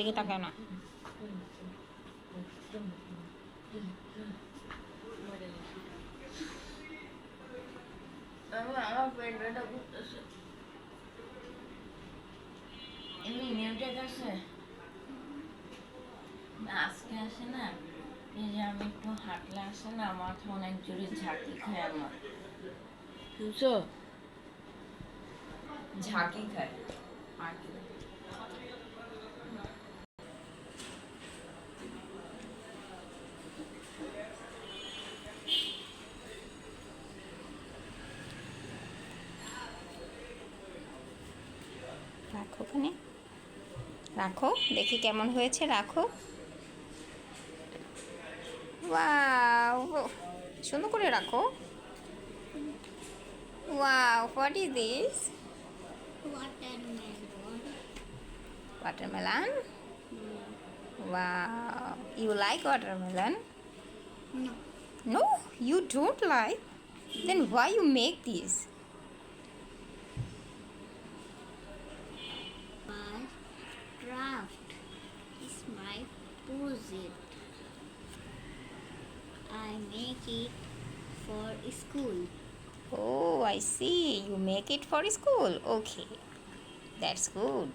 দিকে তাকাও না। আমার ফ্রেন্ডটা করতেছে এমনি নিউটেক আছে আজকে আসে না, এই যে আমি একটু হাঁটলে আসে না, মাথা অনেক জোরে ঝাঁকি খায় আমার, বুঝছো? ঝাঁকি খায় আর কি। রাখো ওখানে, রাখো, দেখি কেমন হয়েছে, রাখো। ওয়াও, সুন্দর করে রাখো। Wow, what is this? Watermelon. Watermelon? Mm, Wow, you like watermelon? no. No, you don't like? Then why you make this? My craft is my project. I make it for school. Oh, I see. You make it for school. Okay, that's good.